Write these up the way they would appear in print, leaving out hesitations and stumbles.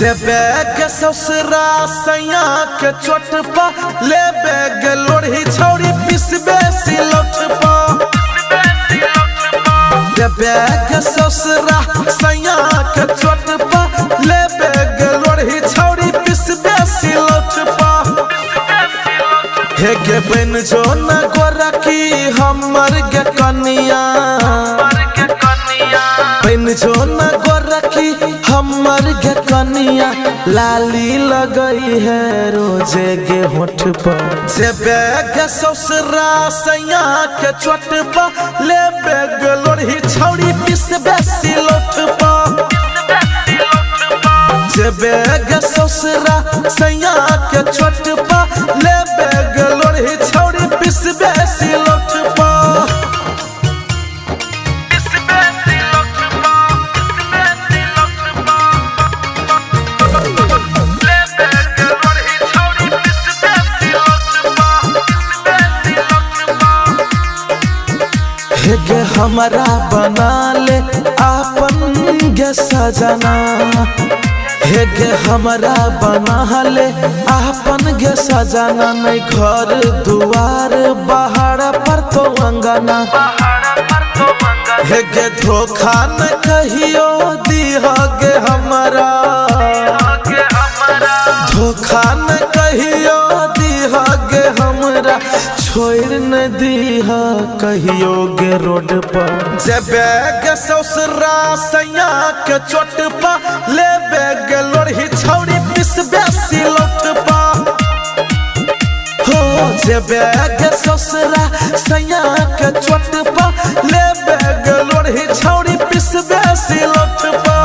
जेबे के ससुरा सैया के चोट पा लेबे के लोढ़ी छौरी पिसबे सिलौट पा। जेबे के ससुरा सैया के चोट पा लेबे के लोढ़ी छौरी पिसबे सिलौट पा। हे गे बन जो न गोरखी हमर गे कनिया, बन जो न गोरखी हमर गे कनिया, लाली लगई है रोजे गे होठ पर। जेबे गे ससुरा सैया के चोट पा लेबे गे लोढ़ी छौरी पिसबे सिलौट पा। जेबे गे ससुरा सैया के चोट पा लेबे गे लोढ़ी छौरी पिसबे सिलौट पा। हे गे हमारा बना ले आपन गे सजना, हे गे हमारा बना ले आपन गे सजना। नहीं घर दुआर बाहर पर तो अंगना, हे गे धोखा न कहियो दिहा गे हमारा, धोखा न कहियो दिहा गे हमरा, छोड़ न दिहा कहियो गे रोड पर। जेबे गे ससुरा सैया के चोट पा लेबे गे लोढ़ी छौरी पिसबे सिलौट पा। हो जेबे गे ससुरा सैया के चोट पा लेबे गे लोढ़ी छौरी पिसबे सिलौट पा।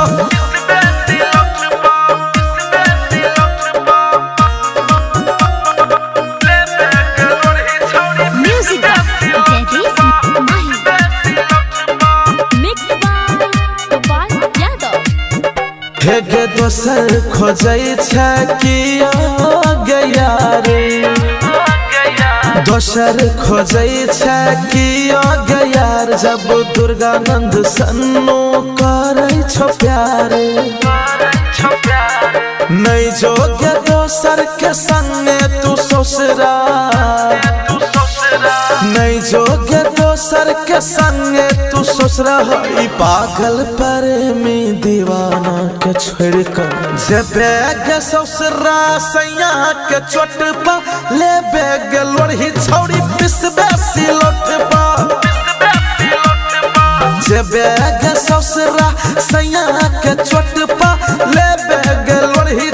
हे गे दोसर खोजै छै किया गया रे, दोसर खोजै छै किया गया रे। जब दुर्गानंद सन्नो करै छो प्यार, नहीं जोगे दोसर के संगे तू ससुरा, नहीं जोगे दोसर के संगे तू ससुरा। हई पागल प्रेमी दीवाना के छोड़ कर। जेबे गे ससुरा सैया के चोट पा लेबे गे लोढ़ी छौरी पिसबे सिलौट पा। जेबे गे ससुरा सैया के चोट पा लेबे गे लोढ़ी